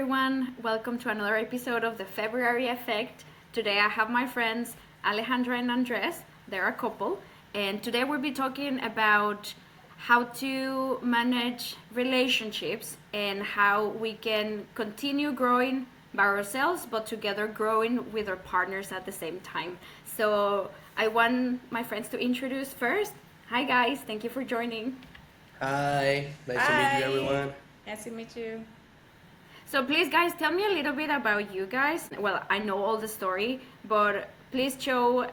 everyone. Welcome to another episode of the February Effect. Today I have my friends Alejandra and Andres. They're a couple, and today we'll be talking about how to manage relationships and how we can continue growing by ourselves but together growing with our partners at the same time. So I want my friends to introduce first. Hi guys, thank you for joining. Hi, nice to meet you, Hi, everyone. nice to meet you. So please, guys, tell me a little bit about you guys. Well, I know all the story, but please show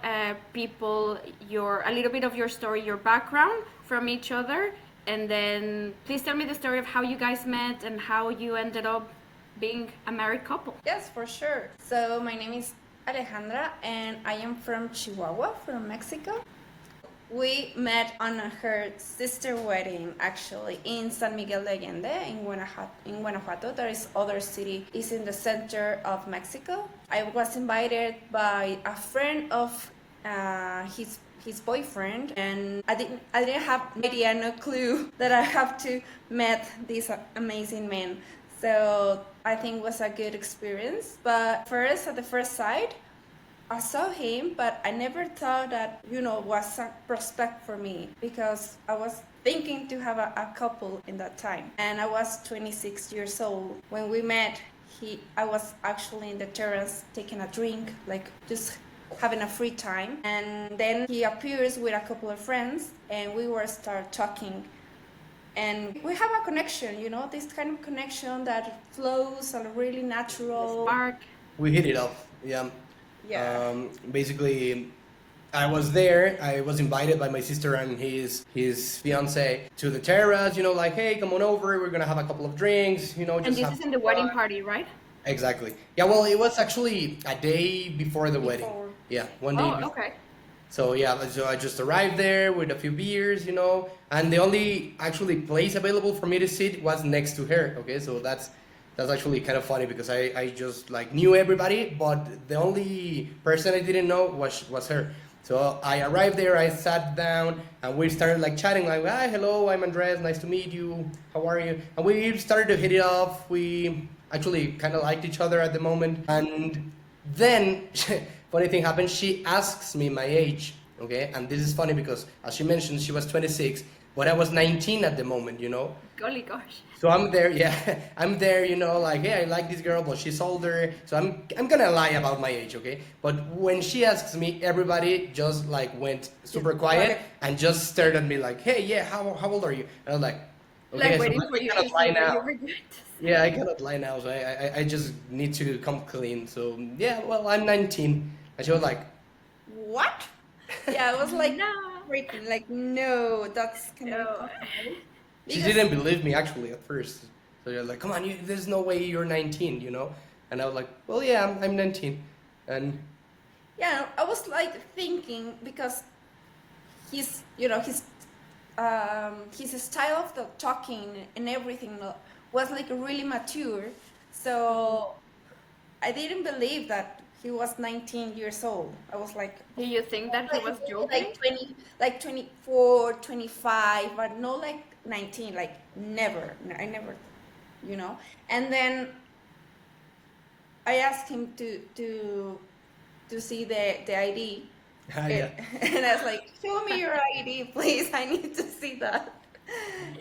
people a little bit of your story, your background from each other, and then please tell me the story of how you guys met and how you ended up being a married couple. Yes, for sure. So, my name is Alejandra and I am from Chihuahua, from Mexico. We met on her sister wedding actually in San Miguel de Allende in Guanajuato. There is other city is in the center of Mexico. I was invited by a friend of his boyfriend, and I didn't have no idea, no clue that I have to meet this amazing man. So I think it was a good experience. But first, at the first sight, I saw him, but I never thought that, was a prospect for me because I was thinking to have a couple in that time. And I was 26 years old. When we met, I was actually in the terrace taking a drink, like just having a free time. And then he appears with a couple of friends and we were start talking. And we have a connection, this kind of connection that flows and really natural. Spark. We hit it off. Yeah. Yeah. Basically, I was there. I was invited by my sister and his fiance to the terrace. Like, hey, come on over. We're gonna have a couple of drinks. And Just this have is in the fun. wedding party, right? Exactly. Yeah. Well, it was actually a day before the wedding. Before. Yeah, one day Oh, before. okay. So yeah, so I just arrived there with a few beers, and the only actually place available for me to sit was next to her. Okay, so that's actually kind of funny because I just like knew everybody, but the only person I didn't know was her. So I arrived there, I sat down, and we started like chatting, like, hi, hello, I'm Andres, nice to meet you, how are you? And we started to hit it off. We actually kind of liked each other at the moment, and then funny thing happened. She asks me my age, okay, and this is funny because as she mentioned, she was 26, but I was 19 at the moment. Golly gosh. So I'm there, yeah, I'm there, like, hey, I like this girl, but she's older, so I'm gonna lie about my age, okay? But when she asks me, everybody just like went super quiet and just stared at me like, hey, yeah, how old are you? And I was like, okay, Like so waiting I for you to cannot see lie what now. you regret. Yeah, I cannot lie now, so I just need to come clean. So yeah, well, I'm 19, and she was like, What? Yeah, I was like No. freaking like, no, that's kind of No. impossible. she Because didn't believe me actually at first. So you're like, come on, there's no way you're 19. And I was like, well, yeah, I'm 19, and yeah, I was like thinking because his you know his style of the talking and everything was like really mature. So I didn't believe that he was 19 years old. I was like, Do you think that he like was maybe joking? like 20, like 24, 25, but no like 19, like never. I never, And then I asked him to see the ID. yeah. And I was like, show me your ID, please. I need to see that.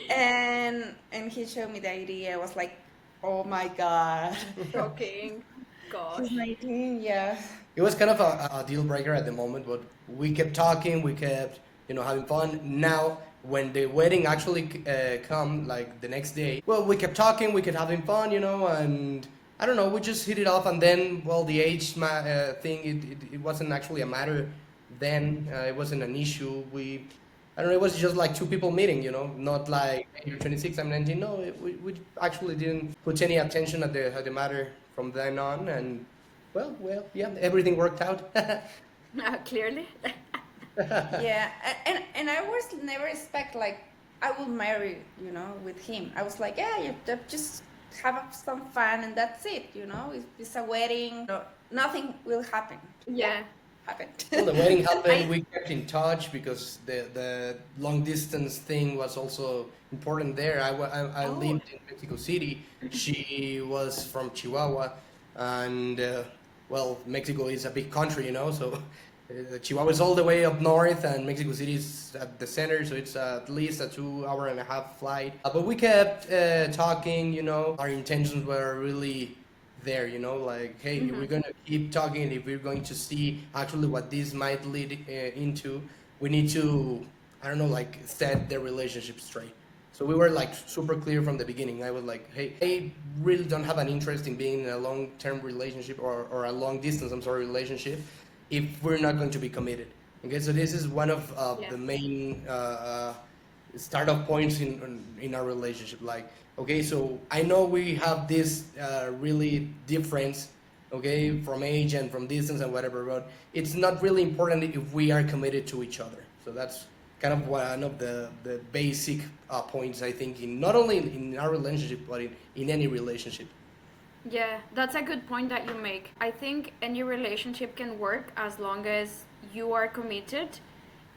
And he showed me the ID. I was like, oh my God. Shocking. He's Gosh. 19, yeah. It was kind of a deal breaker at the moment, but we kept talking, we kept, having fun. Now, when the wedding actually come, like the next day, well, we kept talking, we kept having fun, and I don't know, we just hit it off. And then, well, the age thing, it wasn't actually a matter then. It wasn't an issue. I don't know, it was just like two people meeting, not like, hey, you're 26, I'm 19. No, we actually didn't put any attention at the matter from then on. And well, yeah, everything worked out. Clearly. Yeah. And I was never expect like I will marry, with him. I was like, yeah, you just have some fun and that's it, It's a wedding. No, nothing will happen. Yeah. happened. Well, the wedding happened. I We kept in touch because the long distance thing was also important there. I oh lived in Mexico City. She was from Chihuahua, and well, Mexico is a big country, you know. So Chihuahua is all the way up north, and Mexico City is at the center. So it's at least a 2 hour and a half flight. But we kept talking. You know, our intentions were really there, you know, like, hey, if we're going to keep talking, if we're going to see actually what this might lead into, we need to, I don't know, like, set the relationship straight. So we were like super clear from the beginning. I was like, hey, I really don't have an interest in being in a long-term relationship or a long distance, I'm sorry, relationship if we're not going to be committed. Okay, so this is one of yeah the main startup points in our relationship. Like, okay, so I know we have this really difference, okay, from age and from distance and whatever, but it's not really important if we are committed to each other. So that's kind of one of the basic points, I think, in not only in our relationship but in any relationship. yeah, that's a good point that you make. I think any relationship can work as long as you are committed,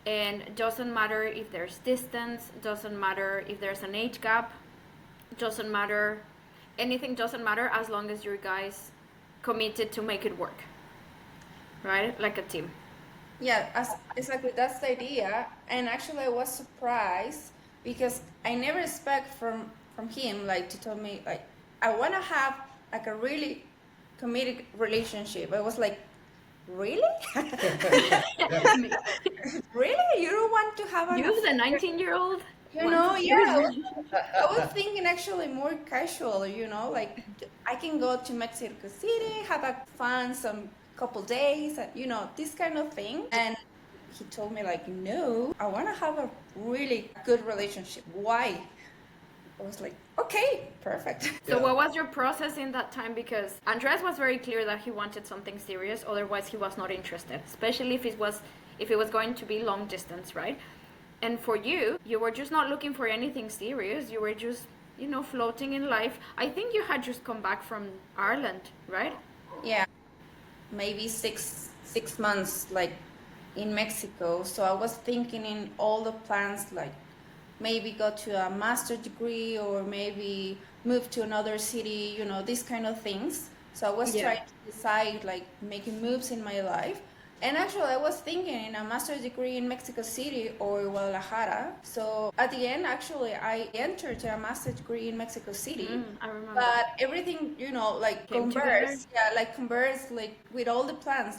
and it doesn't matter if there's distance, doesn't matter if there's an age gap, doesn't matter, anything doesn't matter as long as you guys committed to make it work, right? Like a team. Yeah, exactly. That's the idea. And actually, I was surprised because I never expect from him like to tell me like I want to have like a really committed relationship. I was like, really? Really? You don't want to have an You, the affair? 19-year-old, You want know, to yeah. hear. I was thinking actually more casual, you know, like I can go to Mexico City, have a fun some couple days, you know, this kind of thing. And he told me like, no, I want to have a really good relationship. Why? I was like, okay, perfect. So Yeah. what was your process in that time? Because Andres was very clear that he wanted something serious, otherwise he was not interested, especially if it was going to be long distance, right? And for you, you were just not looking for anything serious. You were just, floating in life. I think you had just come back from Ireland, right? Yeah, maybe six months like in Mexico. So I was thinking in all the plans like maybe go to a master degree or maybe move to another city, you know, these kind of things. So I was Yeah. trying to decide like making moves in my life. And actually I was thinking in a master's degree in Mexico City or Guadalajara. So at the end actually I entered a master's degree in Mexico City. I remember. But everything, you know, like Came together? converse, yeah, like converse, like with all the plans.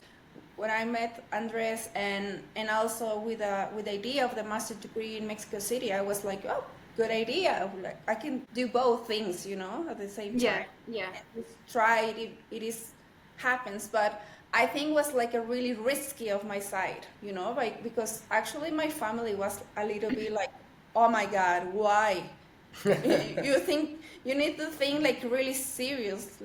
When I met Andres and also with the idea of the master's degree in Mexico City, I was like, oh, good idea. Like I can do both things, you know, at the same Yeah, time. yeah. Just try it. It is happens, but I think it was like a really risky of my side, you know, like because actually my family was a little bit like, oh my God, why? You think you need to think like really serious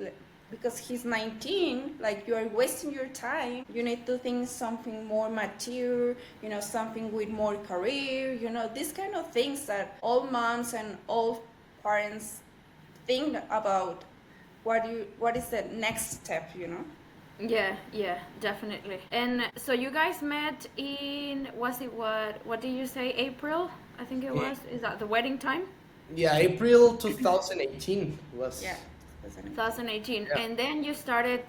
because he's 19, like you are wasting your time. You need to think something more mature, you know, something with more career, you know, these kind of things that all moms and all parents think about. What is the next step, you know? Yeah, definitely. And so you guys met in, was it what did you say, April? I think it was. Is that the wedding time? Yeah, April 2018 was. Yeah. 2018. Yeah. And then you started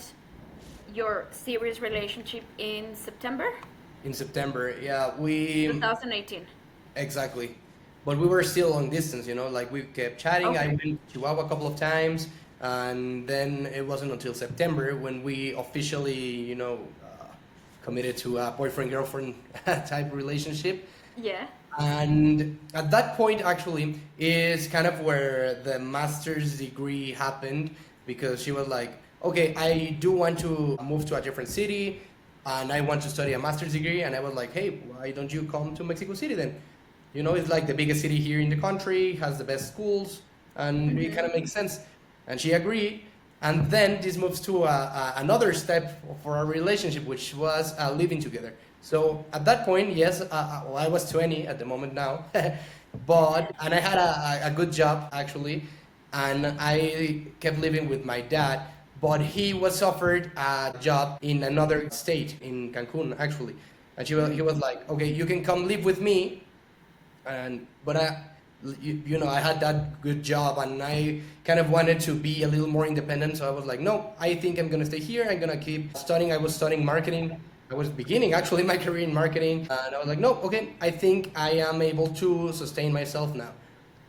your serious relationship in September In September. Yeah, we 2018. exactly, but we were still long distance. You know, like we kept chatting. I Okay. went to Chihuahua a couple of times, and then it wasn't until September when we officially, committed to a boyfriend girlfriend type relationship. Yeah. And at that point, actually, is kind of where the master's degree happened because she was like, okay, I do want to move to a different city and I want to study a master's degree. And I was like, hey, why don't you come to Mexico City then? You know, it's like the biggest city here in the country, has the best schools, and it kind of makes sense. And she agreed. And then this moves to another step for our relationship, which was living together. So at that point, yes, well, I was 20 at the moment now, and I had a good job actually, and I kept living with my dad. but he was offered a job in another state, in Cancun, actually. And he was like, okay, you can come live with me, but I had that good job, and I kind of wanted to be a little more independent. So I was like, no, I think I'm gonna stay here. I'm gonna keep studying. I was studying marketing. I was beginning actually my career in marketing, and I was like, no, okay, I think I am able to sustain myself now.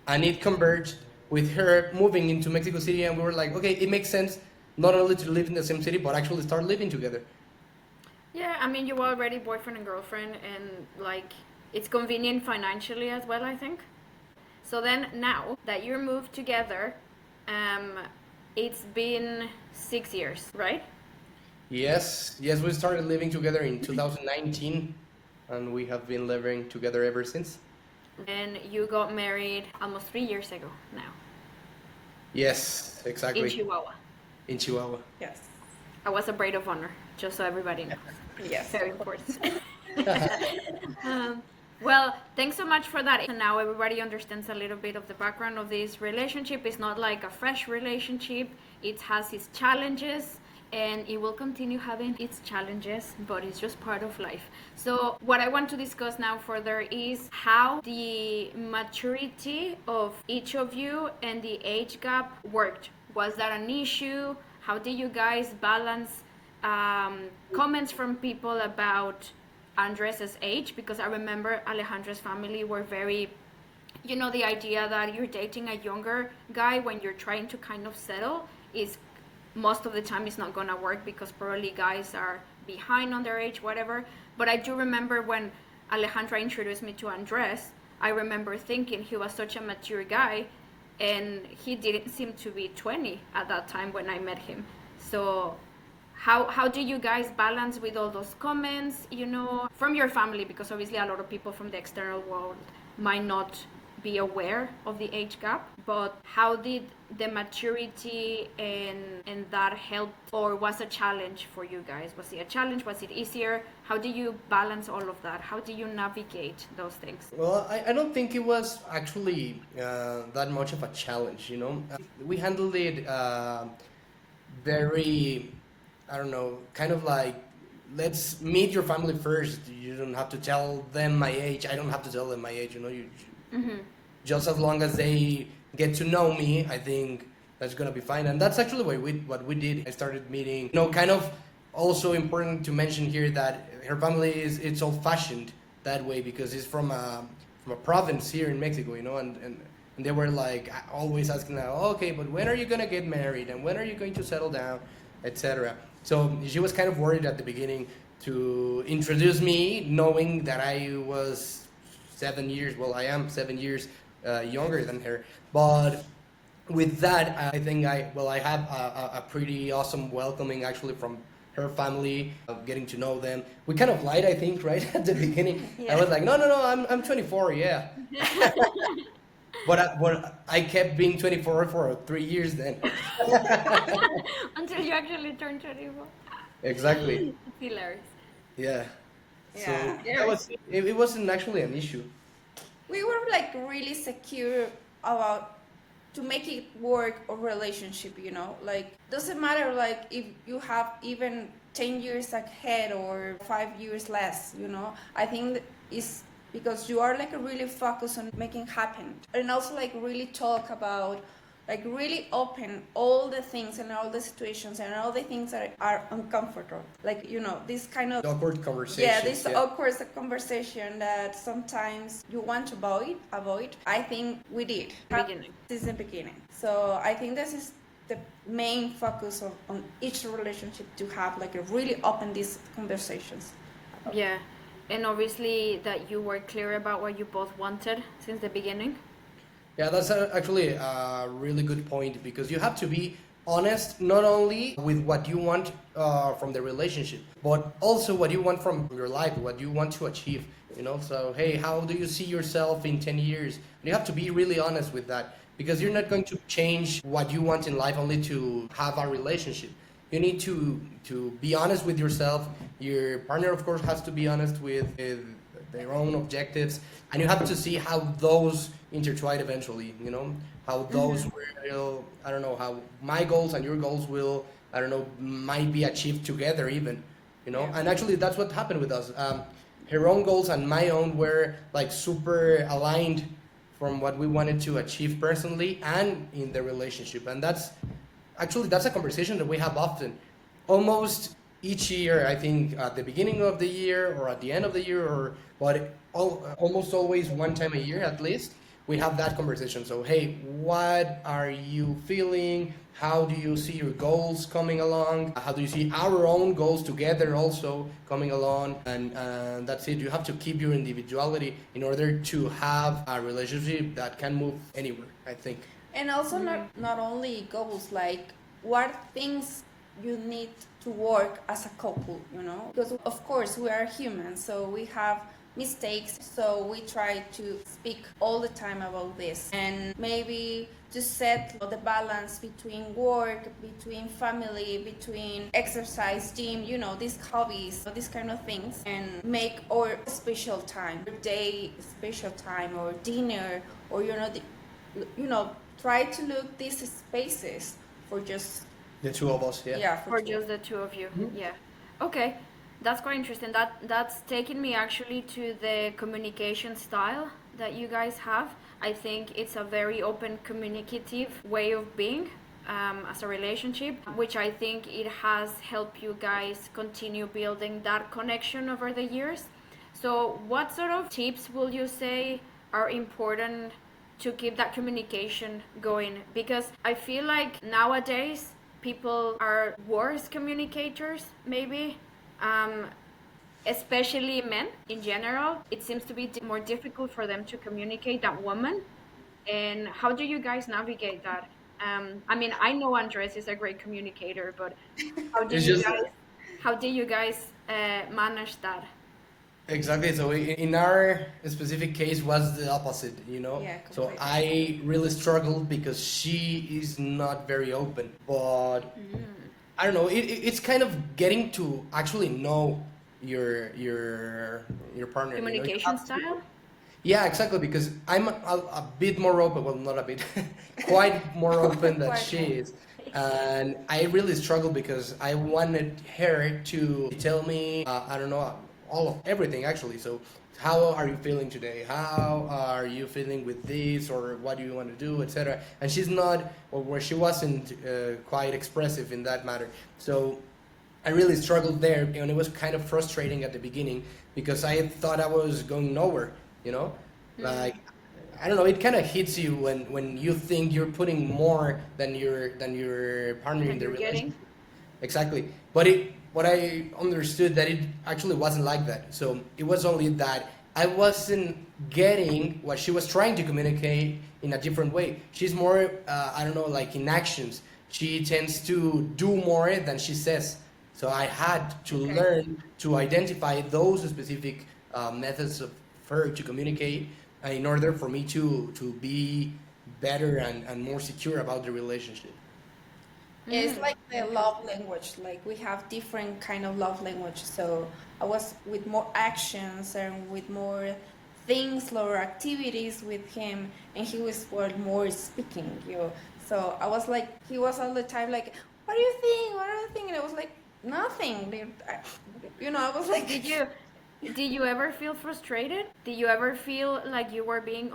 And it converged with her moving into Mexico City, and we were like, okay, it makes sense not only to live in the same city, but actually start living together. Yeah, I mean, you were already boyfriend and girlfriend, and like it's convenient financially as well, I think. So then now that you're moved together, um, it's been 6 years, right? Yes, yes, we started living together in 2019, and we have been living together ever since. And you got married almost 3 years ago now Yes, in exactly. Chihuahua. In Chihuahua. Yes. I was a braid of honor, just so everybody knows. Yes. Very important. um, well, thanks so much for that. And now everybody understands a little bit of the background of this relationship. It's not like a fresh relationship. It has its challenges, and it will continue having its challenges, but it's just part of life. So what I want to discuss now further is how the maturity of each of you and the age gap worked. Was that an issue? How did you guys balance comments from people about Andres' age? Because I remember Alejandra's family were very, the idea that you're dating a younger guy when you're trying to kind of settle is most of the time it's not gonna work, because probably guys are behind on their age, whatever. But I do remember when Alejandra introduced me to Andres, I remember thinking he was such a mature guy, and he didn't seem to be 20 at that time when I met him. So how do you guys balance with all those comments, from your family? Because obviously a lot of people from the external world might not be aware of the age gap, but how did the maturity and that help, or was a challenge for you guys? Was it a challenge? Was it easier? How do you balance all of that? How do you navigate those things? Well, I don't think it was actually that much of a challenge. We handled it very, I don't know, kind of like, let's meet your family first. You don't have to tell them my age. I don't have to tell them my age. Just as long as they get to know me, I think that's gonna be fine. And that's actually what we did. I started meeting, kind of also important to mention here that her family it's old fashioned that way, because it's from a province here in Mexico, and they were like always asking now, okay, but when are you gonna get married, and when are you going to settle down, etc. So she was kind of worried at the beginning to introduce me, knowing that I was 7 years. Well, I am 7 years younger than her, but with that, I think I have a pretty awesome welcoming actually from her family, getting to know them. We kind of lied, I think, right at the beginning. Yeah. I was like, no, I'm 24, yeah. But I kept being 24 for 3 years then. Until you actually turned 24. Exactly. It's hilarious. Yeah. Yeah. So that was it wasn't actually an issue. We were like really secure about to make it work a relationship, like doesn't matter like if you have even 10 years ahead or 5 years less, I think that is because you are like really focused on making happen, and also like really talk about, like really open all the things and all the situations and all the things that are uncomfortable, like this kind of Awkward conversation. yeah, this awkward conversation that sometimes you want to avoid. I think we did Beginning. since the beginning. So I think this is the main focus on each relationship, to have like a really open these conversations. Yeah, and obviously that you were clear about what you both wanted since the beginning. Yeah, that's actually a really good point, because you have to be honest not only with what you want from the relationship, but also what you want from your life, what you want to achieve. So hey, how do you see yourself in 10 years? And you have to be really honest with that, because you're not going to change what you want in life only to have a relationship. You need to be honest with yourself. Your partner, of course, has to be honest with their own objectives, and you have to see how those intertwine eventually, how those will, I don't know, how my goals and your goals will I don't know, might be achieved together even, you know. Yeah. And actually, that's what happened with us. Her own goals and my own were like super aligned from what we wanted to achieve personally and in the relationship. And that's a conversation that we have often, almost each year. I think at the beginning of the year or at the end of the year, or almost always one time a year at least, we have that conversation. So hey, what are you feeling? How do you see your goals coming along? How do you see our own goals together also coming along? And that's it. You have to keep your individuality in order to have a relationship that can move anywhere, I think. And also not only goals, like what things you need to work as a couple, you know? Because of course we are humans, so we have mistakes, so we try to speak all the time about this and maybe to set the balance between work, between family, between exercise, gym, you know, these hobbies, these kind of things, and make our special time, day special time, or dinner, or try to look these spaces for just The two of us, yeah. yeah For two. just the two of you. Mhm. Yeah. Okay. That's quite interesting. That's taking me actually to the communication style that you guys have. I think it's a very open, communicative way of being as a relationship, which I think it has helped you guys continue building that connection over the years. So, what sort of tips will you say are important to keep that communication going? Because I feel like nowadays people are worse communicators, maybe, um, especially men in general. It seems to be more difficult for them to communicate than women. And how do you guys navigate that? I mean, I know Andres is a great communicator, but how do It's you just guys manage that? exactly. So in our specific case was the opposite, you know. Yeah, So completely. I really struggled because she is not very open. But I don't know. It's kind of getting to actually know your partner. You know, you Communication have to. style? Yeah, exactly. Because I'm a bit more open. Well, not a bit, quite more open than Quite she more. is. And I really struggled because I wanted her to tell me, I don't know, all of everything actually. So, how are you feeling today? How are you feeling with this, or what do you want to do, etc. And she's not, or where she wasn't quite expressive in that matter. So I really struggled there, and it was kind of frustrating at the beginning because I thought I was going nowhere. You know, like I don't know. It kind of hits you when you think you're putting more than your partner in And the you're getting? relationship. Exactly. But what I understood that it actually wasn't like that. So it was only that I wasn't getting what she was trying to communicate in a different way. She's more, I don't know, like in actions. She tends to do more than she says. So I had to Okay. learn to identify those specific methods of her to communicate in order for me to be better and more secure about the relationship. It's like the love Interesting. language. Like we have different kind of love language. So I was with more actions and with more things or activities with him, and he was more speaking. So I was like, he was all the time like, "What do you think? What do you think?" And I was like, "Nothing." I was Did like, you did you ever feel frustrated? Did you ever feel like you were being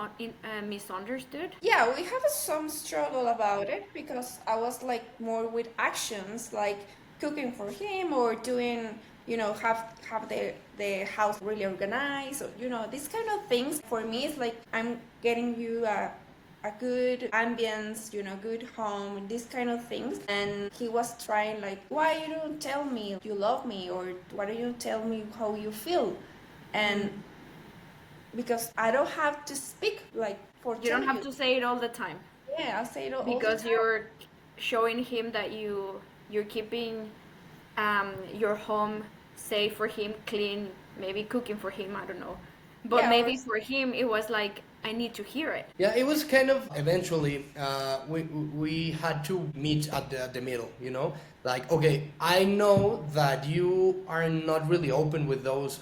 misunderstood? yeah, we have some struggle about it because I was like more with actions, like cooking for him or doing, have the house really organized, or, these kind of things. For me, it's like I'm getting you a good ambience, good home, these kind of things. And he was trying like, why you don't tell me you love me, or why don't you tell me how you feel? And because I don't have to speak like for You don't tell have you. to say it all the time Yeah, I say it all the because time. you're showing him that you're keeping your home safe for him, clean, maybe cooking for him. I don't know, but Yeah, or maybe for him it was like I need to hear it. Yeah, it was kind of eventually we had to meet at the middle, you know? Like, okay, I know that you are not really open with those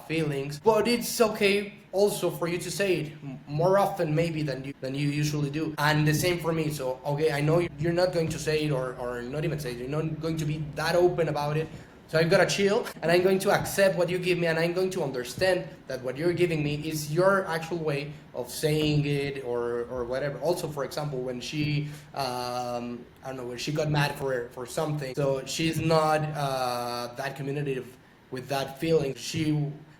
feelings, but it's okay also for you to say it more often maybe than you usually do. And the same for me. So, okay, I know you're not going to say it or not even say it. You're not going to be that open about it. So I'm gonna chill and I'm going to accept what you give me and I'm going to understand that what you're giving me is your actual way of saying it or whatever. Also, for example, when she, I don't know, when she got mad for something, so she's not that communicative with that feeling. She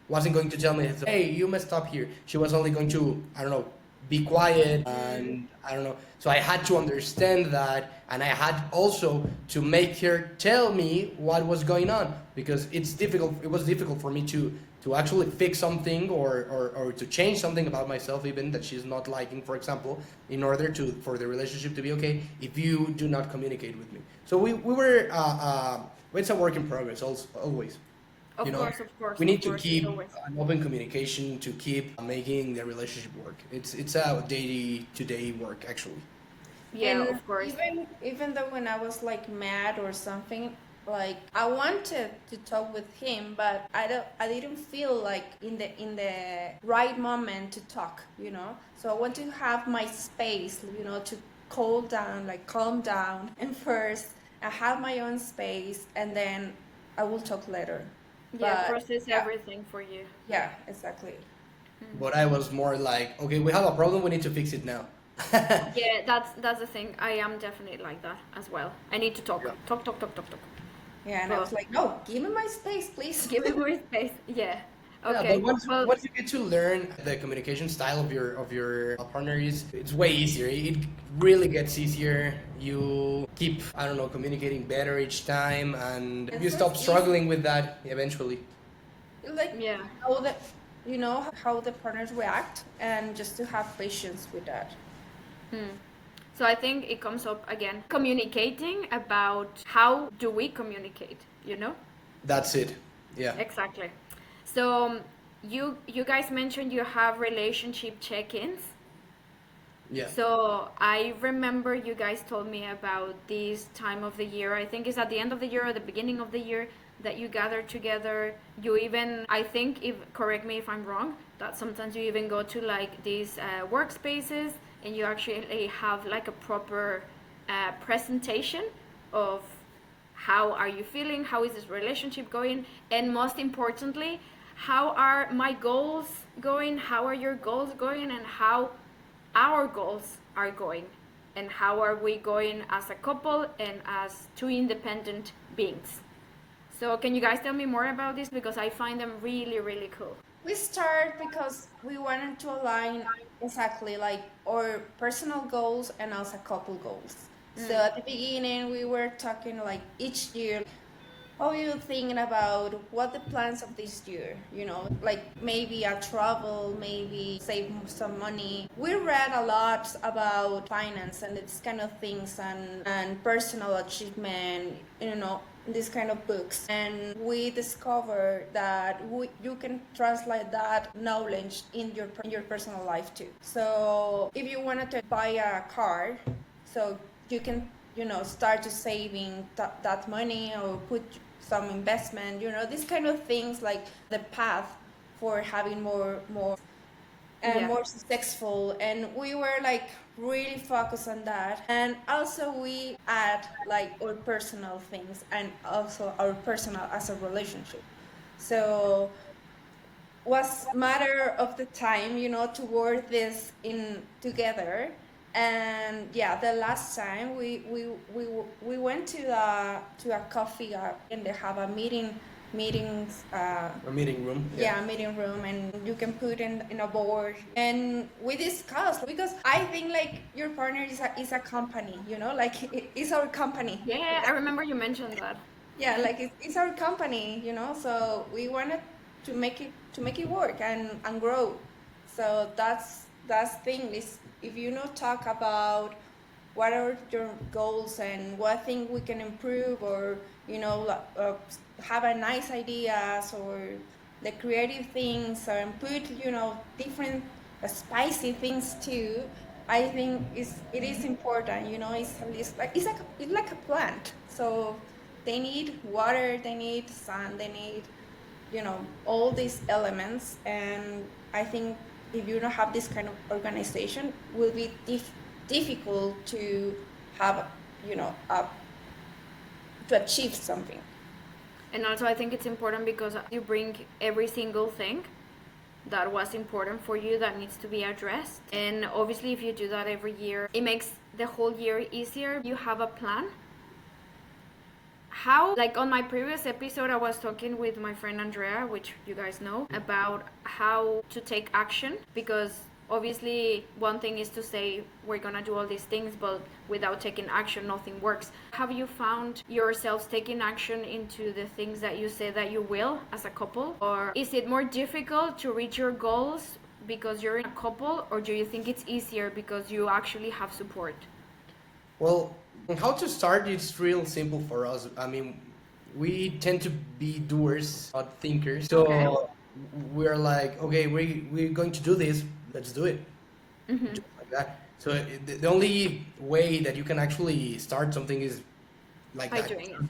wasn't going to tell me, hey, you messed up here. She was only going to, I don't know, be quiet and I don't know. So I had to understand that and I had also to make her tell me what was going on because it was difficult for me to actually fix something or to change something about myself even that she's not liking, for example, in order for the relationship to be okay if you do not communicate with me. So we were it's a work in progress always. Of You know, course, of course, we of need to course, keep always. an open communication to keep making the relationship work. It's a day to day work actually. Yeah, And of course. even though when I was like mad or something, like I wanted to talk with him, but I didn't feel like in the right moment to talk, you know. So I want to have my space, you know, to calm down, and first I have my own space, and then I will talk later. Yeah, But process yeah, everything for you. yeah, exactly. But I was more like, okay, we have a problem. We need to fix it now. Yeah, that's the thing. I am definitely like that as well. I need to talk, Yeah. talk. Yeah, and I was But like, no, give me my space, please. give me more space. Yeah. Yeah, but Okay. Well, once you get to learn the communication style of your partner, it's way easier. It really gets easier. You keep I don't know communicating better each time, and It's you so stop easy. struggling with that eventually. Like yeah. how the you know how the partners react, and just to have patience with that. So I think it comes up again, communicating about how do we communicate, you know? That's it. Yeah. Exactly. So you guys mentioned you have relationship check-ins. Yeah. So I remember you guys told me about this time of the year. I think it's at the end of the year or the beginning of the year that you gather together. You even, I think, if correct me if I'm wrong, that sometimes you even go to like these workspaces and you actually have like a proper presentation of how are you feeling, how is this relationship going, and most importantly, how are my goals going, how are your goals going, and how our goals are going, and how are we going as a couple and as two independent beings. So can you guys tell me more about this, because I find them really really cool. We start because we wanted to align exactly like our personal goals and also couple goals. So at the beginning we were talking like each year, how are you thinking about what the plans of this year? You know, like maybe a travel, maybe save some money. We read a lot about finance and this kind of things and personal achievement, you know, these kind of books. And we discovered that you can translate that knowledge in your personal life too. So if you wanted to buy a car, so you can, you know, start to saving that money or put some investment, you know, these kind of things, like the path for having more and Yeah. more successful. And we were like really focused on that. And also we add like our personal things and also our personal as a relationship. So was matter of the time, you know, to work this in together. And yeah, the last time we went to a coffee and they have a meetings A meeting room. yeah, meeting room, and you can put in a board, and we discussed because I think like your partner is a company, you know, like it's our company. Yeah, I remember you mentioned that. Yeah, like it's our company, you know, so we wanted to make it work and grow. So that's thing is, if you know, talk about what are your goals and what thing we can improve, or you know, have a nice ideas or the creative things, and put, you know, different spicy things too, I think it is important. You know, it's like a plant. So they need water, they need sun, they need, you know, all these elements. And I think if you don't have this kind of organization, will be difficult to have, you know, to achieve something. And also, I think it's important because you bring every single thing that was important for you that needs to be addressed. And obviously, if you do that every year, it makes the whole year easier. You have a plan. How, like on my previous episode, I was talking with my friend Andrea, which you guys know, about how to take action, because obviously one thing is to say we're gonna do all these things, but without taking action nothing works. Have you found yourselves taking action into the things that you say that you will as a couple, or is it more difficult to reach your goals because you're in a couple, or do you think it's easier because you actually have support? Well, how to start is real simple for us. I mean, we tend to be doers, not thinkers. So Okay. we're like, okay, we're going to do this, let's do it. Just like that. So the only way that you can actually start something is like By that. doing it.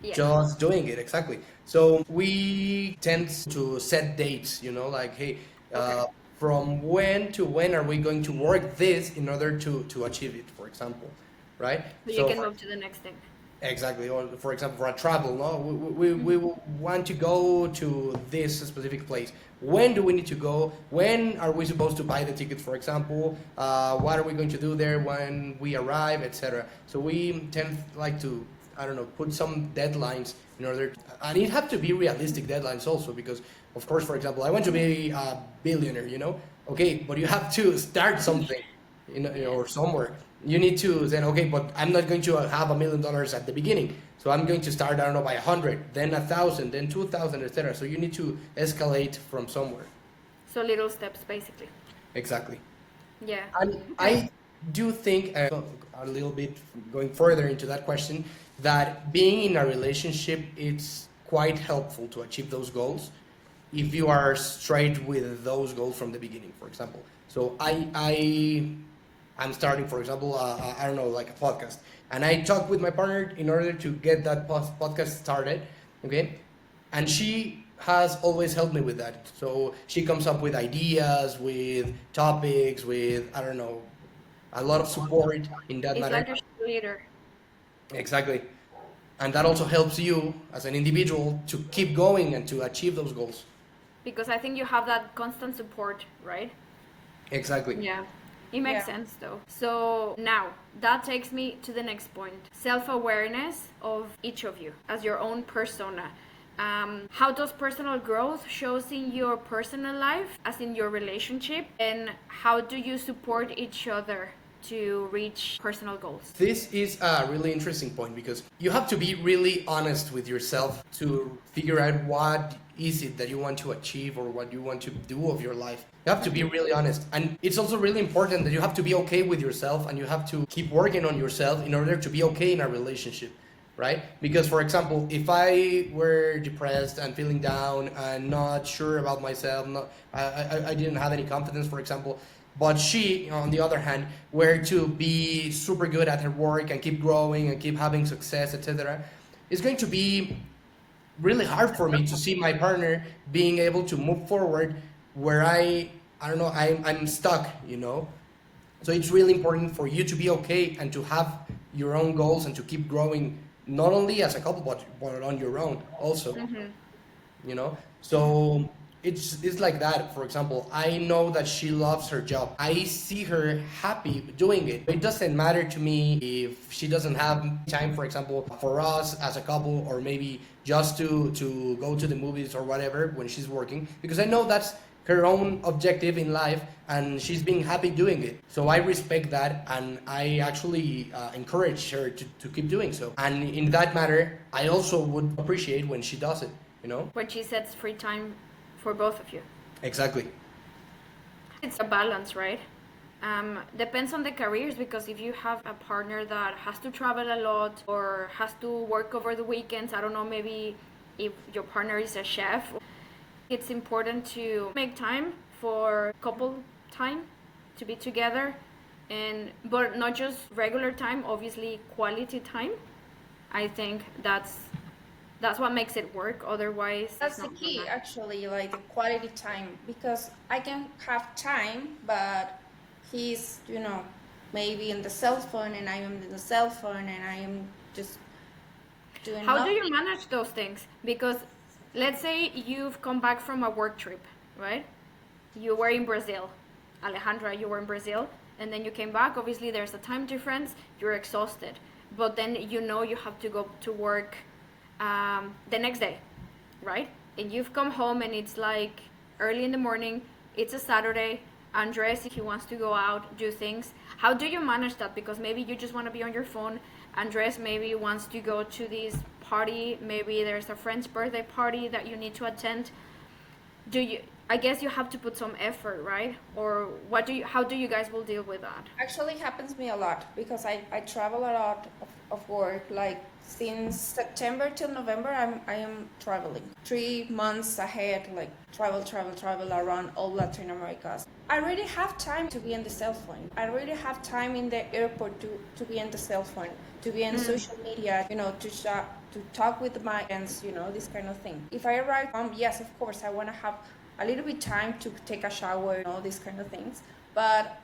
Yes. Just doing it, exactly. So we tend to set dates, you know, like, hey, Okay. from when to when are we going to work this in order to achieve it, for example, right? So you So can move to the next thing. exactly, or for example, for a travel, no, we will want to go to this specific place. When do we need to go? When are we supposed to buy the tickets, for example? What are we going to do there when we arrive, etc. So we tend like to, I don't know, put some deadlines in order, and it have to be realistic deadlines also, because of course, for example, I want to be a billionaire, you know, okay, but you have to start something, you know, Yes. or somewhere. You need to then, okay, but I'm not going to have $1 million at the beginning, so I'm going to start, I don't know, by 100, then 1,000, then 2,000, etc. So you need to escalate from somewhere. So little steps, basically. Exactly. Yeah. And Okay. I do think, a little bit going further into that question, that being in a relationship, it's quite helpful to achieve those goals if you are straight with those goals from the beginning, for example. So I'm starting, for example, I don't know, like a podcast, and I talk with my partner in order to get that podcast started, okay? And she has always helped me with that. So she comes up with ideas, with topics, with, I don't know, a lot of support in that It's matter. like a leader. Exactly. And that also helps you as an individual to keep going and to achieve those goals. Because I think you have that constant support, right? Exactly. Yeah. It makes Yeah. sense though. So now that takes me to the next point: self-awareness of each of you as your own persona. How does personal growth shows in your personal life, as in your relationship, and how do you support each other to reach personal goals? This is a really interesting point because you have to be really honest with yourself to figure out what is it that you want to achieve or what you want to do of your life. You have to be really honest. And it's also really important that you have to be okay with yourself and you have to keep working on yourself in order to be okay in a relationship, right? Because, for example, if I were depressed and feeling down and not sure about myself, I didn't have any confidence, for example, but she, on the other hand, were to be super good at her work and keep growing and keep having success, etc., it's going to be really hard for me to see my partner being able to move forward where I don't know, I'm stuck, you know. So it's really important for you to be okay and to have your own goals and to keep growing, not only as a couple but on your own also, you know. So it's like that. For example, I know that she loves her job. I see her happy doing it. It doesn't matter to me if she doesn't have time, for example, for us as a couple, or maybe just to go to the movies or whatever when she's working, because I know that's her own objective in life and she's being happy doing it. So I respect that and I actually encourage her to keep doing so. And in that matter, I also would appreciate when she does it, you know? When she sets free time for both of you. Exactly. It's a balance, right? Depends on the careers, because if you have a partner that has to travel a lot or has to work over the weekends, I don't know, maybe if your partner is a chef, it's important to make time for couple time to be together, and but not just regular time, obviously quality time. I think that's what makes it work. Otherwise, it's That's the not key, gonna. actually, like the quality time, because I can have time, but he's, maybe in the cell phone, and I am in the cell phone, and I am just doing How do nothing. you manage those things? Because let's say you've come back from a work trip, right? You were in Brazil. Alejandra, you were in Brazil, and then you came back. Obviously, there's a time difference. You're exhausted, but then you have to go to work the next day, right? And you've come home, and it's like early in the morning. It's a Saturday. Andres, he wants to go out, do things. How do you manage that? Because maybe you just want to be on your phone. Andres maybe wants to go to this party. Maybe there's a friend's birthday party that you need to attend. Do you? I guess you have to put some effort, right? Or what do you? How do you guys will deal with that? Actually happens to me a lot, because I travel a lot of work. Like since September till November, I am traveling 3 months ahead, like travel around all Latin America. I really have time to be in the cell phone. I really have time in the airport to be in the cell phone, to be in social media, to talk with my friends, this kind of thing. If I arrive home, yes, of course, I want to have a little bit time to take a shower and all these kind of things. But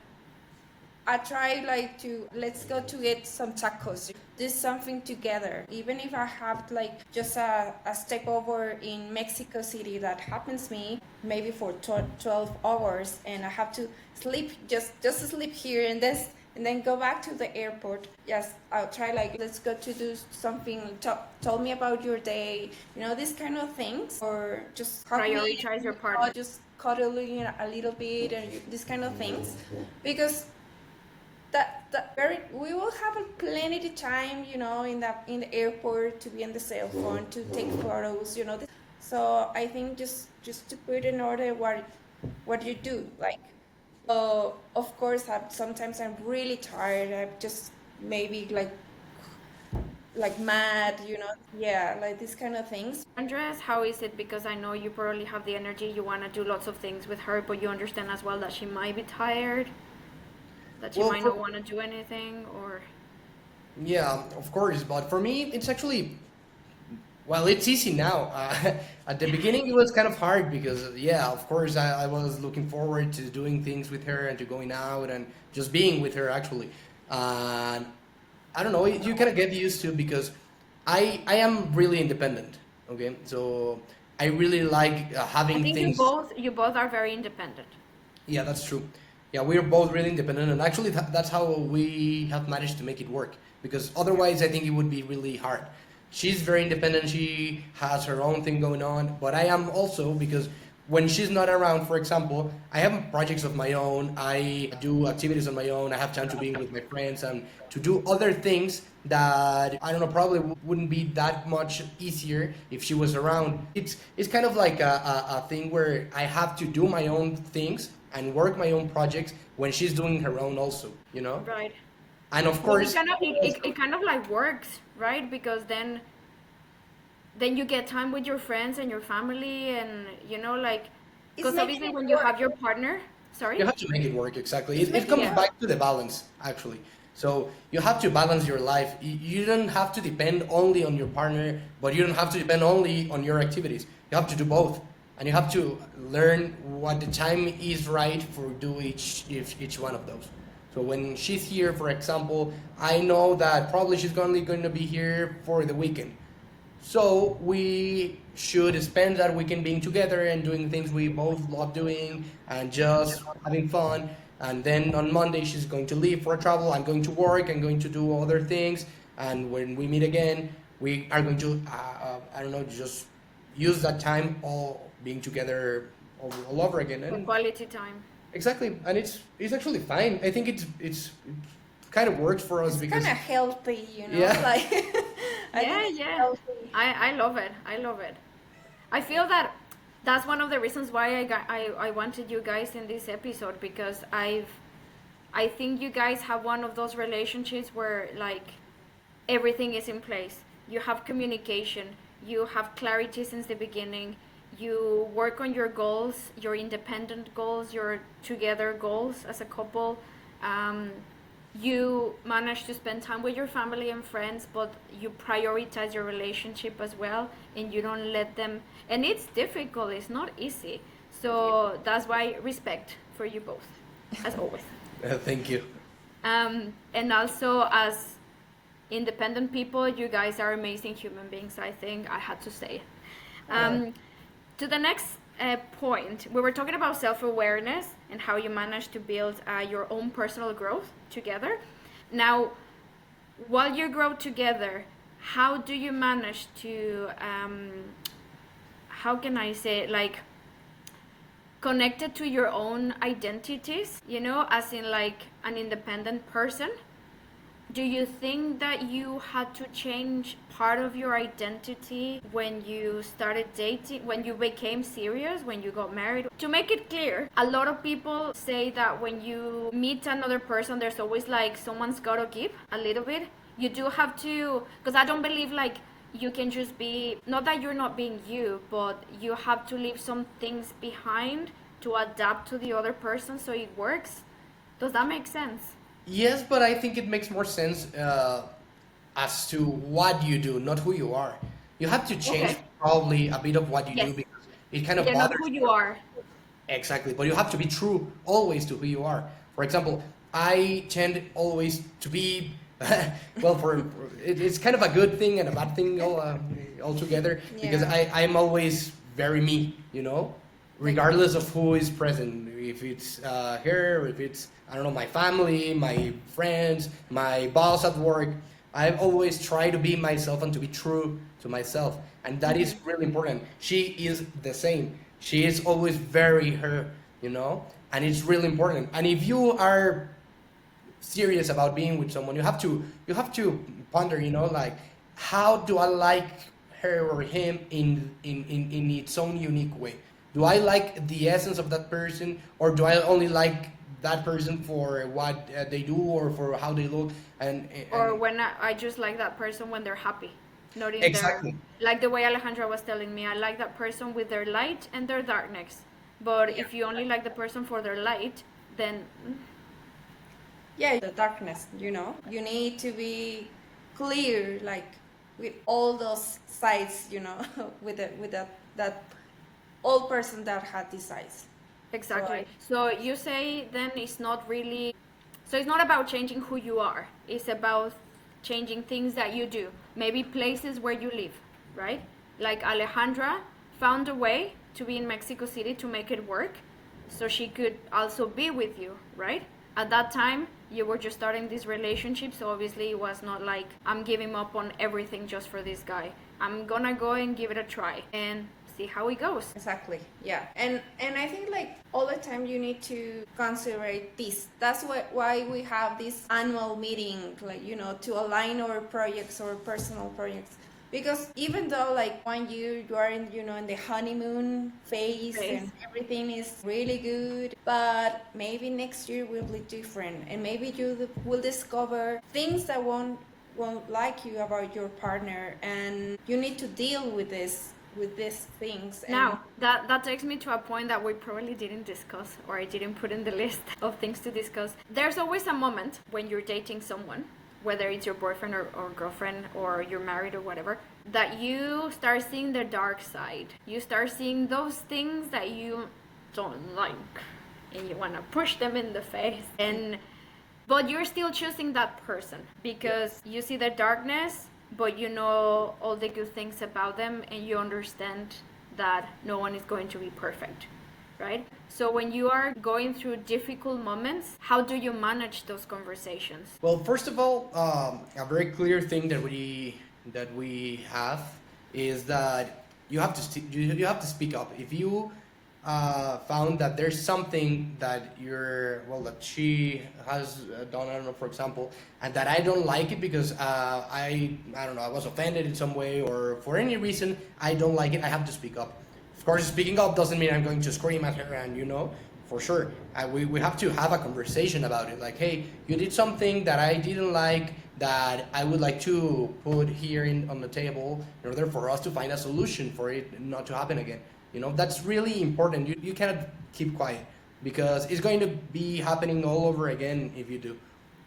I try like to let's go to get some tacos, do something together. Even if I have like just a stopover in Mexico City that happens me maybe for 12 hours, and I have to sleep, just sleep here, and then go back to the airport. Yes, I'll try like let's go to do something. Tell me about your day, these kind of things, or just hug me, Prioritize your or partner. just cuddling a little bit, and these kind of things, because that very we will have a plenty of time, in the airport, to be on the cell phone, to take photos, so I think just to put in order what you do, like, of course, sometimes I'm really tired. I'm just maybe like mad, yeah, like these kind of things. Andres, how is it? Because I know you probably have the energy. You want to do lots of things with her, but you understand as well that she might be tired, that she Well, might for, not want to do anything, or. yeah, of course, but for me, it's actually, well, it's easy now. At the beginning, it was kind of hard because, yeah, of course, I was looking forward to doing things with her and to going out and just being with her, actually. And I don't know, you kind of get used to, because I am really independent, okay? So I really like I having think you things. both you both are very independent. Yeah, that's true. Yeah, we're both really independent, and actually, that's how we have managed to make it work. Because otherwise, I think it would be really hard. She's very independent. She has her own thing going on, but I am also, because when she's not around, for example, I have projects of my own. I do activities on my own. I have time to be with my friends and to do other things that I don't know, probably wouldn't be that much easier if she was around. It's kind of like a thing where I have to do my own things and work my own projects when she's doing her own also, you know? Right. And of But it course, kind of it kind of like works, right? Because then you get time with your friends and your family, and like, It's because making obviously it when you work. have your partner, you sorry. have to make it work, exactly. It's It making comes it Yeah. work. back to the balance, actually. So you have to balance your life. You don't have to depend only on your partner, but you don't have to depend only on your activities. You have to do both, and you have to learn what the time is right for do each one of those. So when she's here, for example, I know that probably she's only going to be here for the weekend. So we should spend that weekend being together and doing things we both love doing and just having fun. And then on Monday she's going to leave for a travel. I'm going to work. I'm going to do other things. And when we meet again, we are going to I don't know, just use that time all being together all over again. For And quality time. exactly, and it's actually fine. I think it kind of works for us It's kind because of healthy, yeah. like I think Yeah, it's yeah. healthy. I love it. I love it. I feel that that's one of the reasons why I wanted you guys in this episode, because I think you guys have one of those relationships where like everything is in place. You have communication, you have clarity since the beginning, you work on your goals, your independent goals, your together goals as a couple. Um, you manage to spend time with your family and friends, but you prioritize your relationship as well, and you don't let them. And it's difficult, it's not easy. So that's why respect for you both, as always. Thank you. And also, as independent people, you guys are amazing human beings, I think I had to say. To the next point, we were talking about self-awareness and how you manage to build your own personal growth together. Now, while you grow together, how do you manage to, how can I say it, like, connected to your own identities, you know, as in like an independent person? Do you think that you had to change part of your identity when you started dating, when you became serious, when you got married? To make it clear, a lot of people say that when you meet another person, there's always like someone's got to give a little bit. You do have to, because I don't believe like you can just be, not that you're not being you, but you have to leave some things behind to adapt to the other person so it works. Does that make sense? Yes, but I think it makes more sense as to what you do, not who you are. You have to change Okay. probably a bit of what you Yes. do because it kind of Yeah, not bothers who me. you are. Exactly, but you have to be true always to who you are. For example, I tend always to be, well, it's kind of a good thing and a bad thing all together because Yeah. I'm always very me, you know, regardless of who is present. If it's her, or if it's, I don't know, my family, my friends, my boss at work, I always try to be myself and to be true to myself. And that is really important. She is the same. She is always very her, you know, and it's really important. And if you are serious about being with someone, you have to ponder, you know, like how do I like her or him in its own unique way? Do I like the essence of that person, or do I only like that person for what they do or for how they look? Or And when I just like that person when they're happy, not in their, exactly. like the way Alejandra was telling me, I like that person with their light and their darkness. But if you only like the person for their light, then Yeah, the darkness, you know. You need to be clear, like with all those sides, you know, with that old person that had these sides. exactly. Right. So you say then it's not really, so it's not about changing who you are. It's about changing things that you do. Maybe places where you live, right? Like Alejandra found a way to be in Mexico City to make it work so she could also be with you, right? At that time, you were just starting this relationship, so obviously it was not like I'm giving up on everything just for this guy. I'm gonna go and give it a try and see how it goes. Exactly. Yeah. And I think like all the time you need to consider this. That's why we have this annual meeting, like, you know, to align our projects or personal projects. Because even though like 1 year you are in, you know, in the honeymoon phase and everything is really good, but maybe next year will be different, and maybe you will discover things that won't like you about your partner, and you need to deal with these things. And Now, that takes me to a point that we probably didn't discuss, or I didn't put in the list of things to discuss. There's always a moment when you're dating someone, whether it's your boyfriend or girlfriend, or you're married or whatever, that you start seeing the dark side. You start seeing those things that you don't like, and you want to push them in the face. But you're still choosing that person because you see the darkness, but you know all the good things about them, and you understand that no one is going to be perfect, right? So when you are going through difficult moments, how do you manage those conversations? Well, first of all, a very clear thing that we have is that you have to speak up. If you found that there's something that that she has done, I don't know, for example, and that I don't like it because I don't know, I was offended in some way, or for any reason I don't like it, I have to speak up. Of course, speaking up doesn't mean I'm going to scream at her, and for sure, we have to have a conversation about it. Like, hey, you did something that I didn't like, that I would like to put here on the table in order for us to find a solution for it not to happen again. You know, that's really important. You cannot keep quiet because it's going to be happening all over again if you do,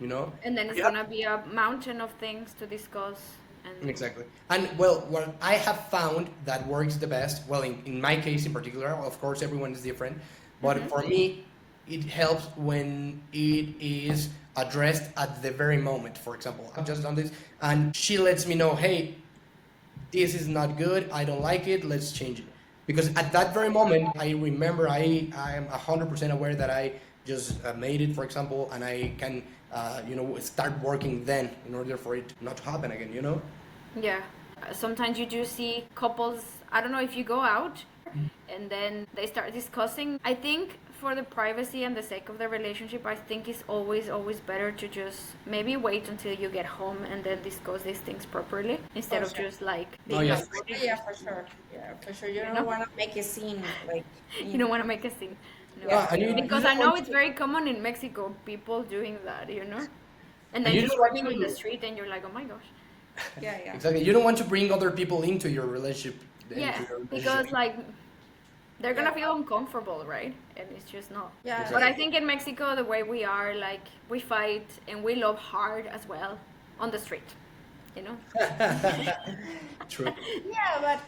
you know? And then it's Yeah. gonna be a mountain of things to discuss. And Exactly. And well, what I have found that works the best, well, in my case in particular, of course, everyone is different, but for me, it helps when it is addressed at the very moment. For example, I've just done this, and she lets me know, hey, this is not good, I don't like it, let's change it. Because at that very moment, I remember I am 100% aware that I just made it, for example, and I can, start working then in order for it not to happen again, you know? yeah, sometimes you do see couples. I don't know if you go out and then they start discussing. I think for the privacy and the sake of the relationship, I think it's always better to just maybe wait until you get home and then discuss these things properly instead of just like being yes. like, Yeah, for sure. Yeah, for sure. You know? don't want to make a scene like you don't want to make a scene. No. Yeah, and you Because don't I know want it's to- very common in Mexico, people doing that, and then you just don't want walking in the to- street and you're like, oh my gosh. yeah. Exactly. You don't want to bring other people into your relationship. Yeah, into your because relationship. like they're gonna feel uncomfortable, right? And it's just not. Yeah. But I think in Mexico, the way we are, like we fight and we love hard as well on the street, you know. True. Yeah, but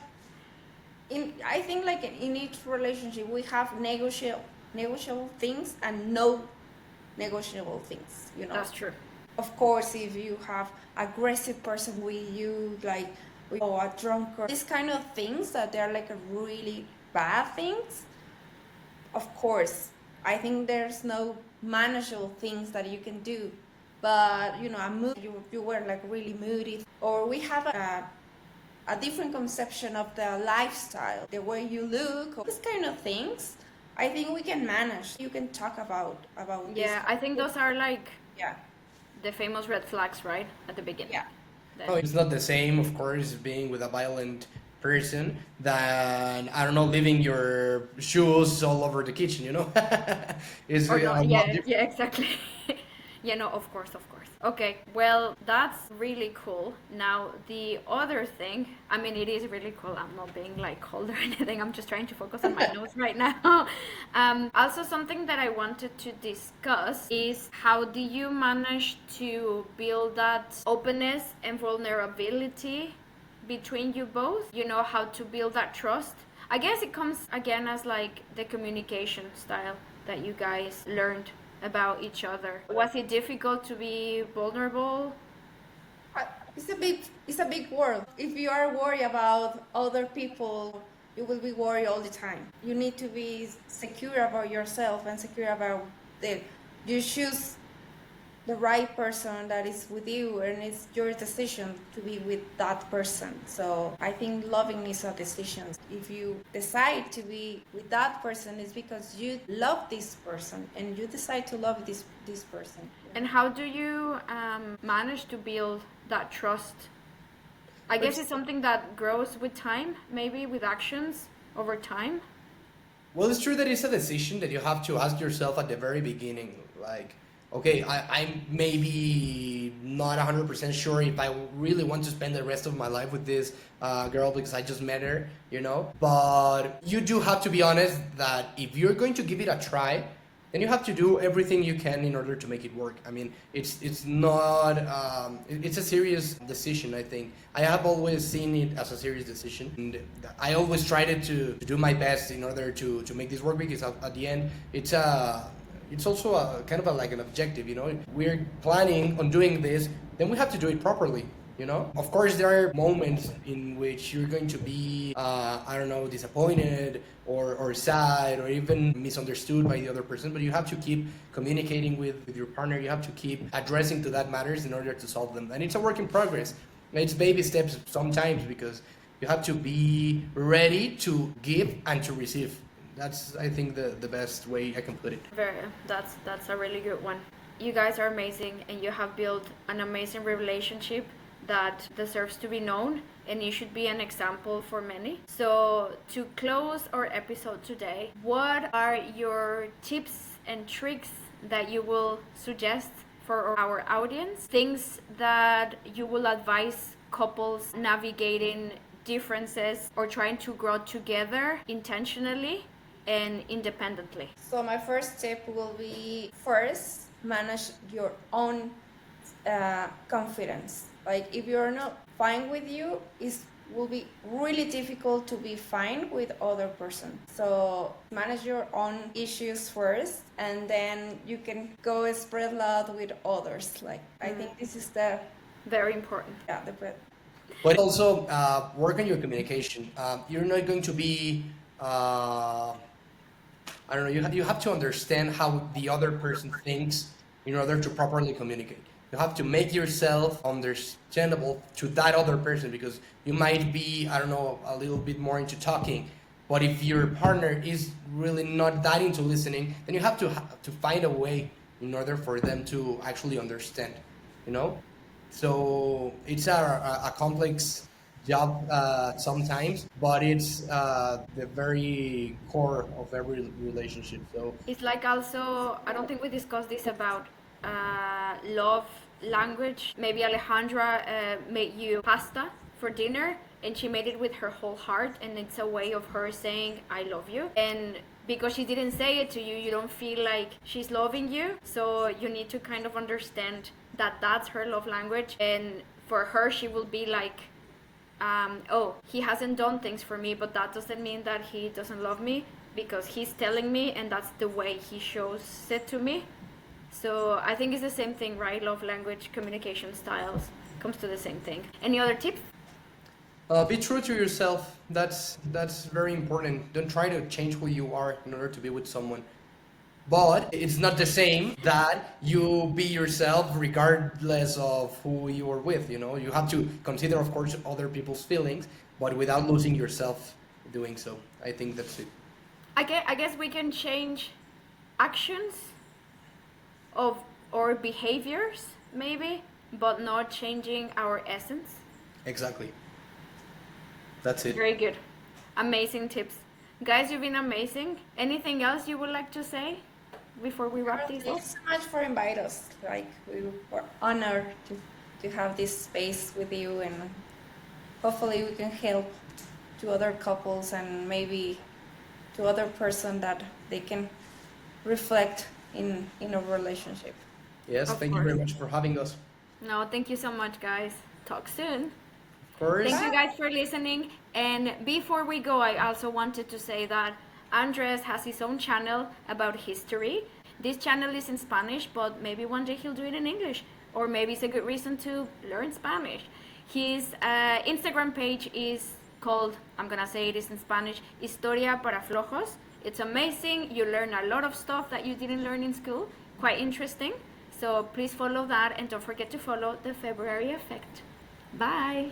I think like in each relationship we have negotiable things and no negotiable things, you know. That's true. Of course, if you have aggressive person with you, like or a drunkard, these kind of things that they're like a really bad things. Of course, I think there's no manageable things that you can do, but a mood you were like really moody, or we have a different conception of the lifestyle, the way you look, these kind of things. I think we can manage. You can talk about Yeah, I think those are like yeah. the famous red flags, right, at the beginning. Yeah. That- Oh, it's not the same, of course, being with a violent person than, I don't know, leaving your shoes all over the kitchen, you know? It's Or a not, lot yeah, different. yeah, exactly. Yeah, no, of course. Okay, well, that's really cool. Now, the other thing, I mean, it is really cool. I'm not being like cold or anything. I'm just trying to focus on my notes right now. Also, something that I wanted to discuss is how do you manage to build that openness and vulnerability between you both? You know, how to build that trust. I guess it comes again as like the communication style that you guys learned about each other. Was it difficult to be vulnerable? It's a big world. If you are worried about other people, you will be worried all the time. You need to be secure about yourself and secure about you choose the right person that is with you, and it's your decision to be with that person. So I think loving is a decision. If you decide to be with that person, it's because you love this person and you decide to love this person. And how do you manage to build that trust? I guess it's something that grows with time, maybe with actions over time. Well, it's true that it's a decision that you have to ask yourself at the very beginning. Like, okay, I'm maybe not 100% sure if I really want to spend the rest of my life with this girl because I just met her, you know? But you do have to be honest that if you're going to give it a try, then you have to do everything you can in order to make it work. I mean, it's not, it's a serious decision, I think. I have always seen it as a serious decision. And I always tried to do my best in order to make this work because at the end, it's also a kind of like an objective, you know. We're planning on doing this, then we have to do it properly, you know. Of course, there are moments in which you're going to be, I don't know, disappointed or sad or even misunderstood by the other person. But you have to keep communicating with your partner. You have to keep addressing to that matters in order to solve them. And it's a work in progress. It's baby steps sometimes because you have to be ready to give and to receive. That's, I think, the best way I can put it. That's a really good one. You guys are amazing and you have built an amazing relationship that deserves to be known, and you should be an example for many. So to close our episode today, what are your tips and tricks that you will suggest for our audience? Things that you will advise couples navigating differences or trying to grow together intentionally and independently? So my first tip will be first manage your own confidence. Like if you're not fine with you, it will be really difficult to be fine with other person. So manage your own issues first, and then you can go spread love with others. Like I think this is the Very important. the But also work on your communication. You're not going to be, I don't know, you have to understand how the other person thinks in order to properly communicate. You have to make yourself understandable to that other person, because you might be, I don't know, a little bit more into talking. But if your partner is really not that into listening, then you have to find a way in order for them to actually understand, you know? So it's a complex job sometimes, but it's the very core of every relationship. So It's like also, I don't think we discussed this about love language. Maybe Alejandra made you pasta for dinner and she made it with her whole heart, and it's a way of her saying, I love you. And because she didn't say it to you, you don't feel like she's loving you. So you need to kind of understand that that's her love language. And for her, she will be like, oh, he hasn't done things for me, but that doesn't mean that he doesn't love me, because he's telling me and that's the way he shows it to me. So I think it's the same thing, right? Love language, communication styles comes to the same thing. Any other tips? be true to yourself. That's very important. Don't try to change who you are in order to be with someone. But it's not the same that you be yourself regardless of who you are with. You know, you have to consider, of course, other people's feelings, but without losing yourself doing so. I think that's it. I guess we can change actions of or behaviors maybe, but not changing our essence. Exactly. That's it. Very good. Amazing tips. Guys, you've been amazing. Anything else you would like to say before we wrap this Thank up? you so much for inviting us. Like we were honored to have this space with you, and hopefully we can help to other couples and maybe to other person that they can reflect in a relationship. Yes, Of thank you very course. much for having us. No, thank you so much, guys. Talk soon. Of course. Thank you guys for listening. And before we go, I also wanted to say that Andres has his own channel about history. This channel is in Spanish, but maybe one day he'll do it in English. Or maybe it's a good reason to learn Spanish. His Instagram page is called, I'm gonna say it is in Spanish, Historia para Flojos. It's amazing. You learn a lot of stuff that you didn't learn in school. Quite interesting. So please follow that, and don't forget to follow the February Effect. Bye.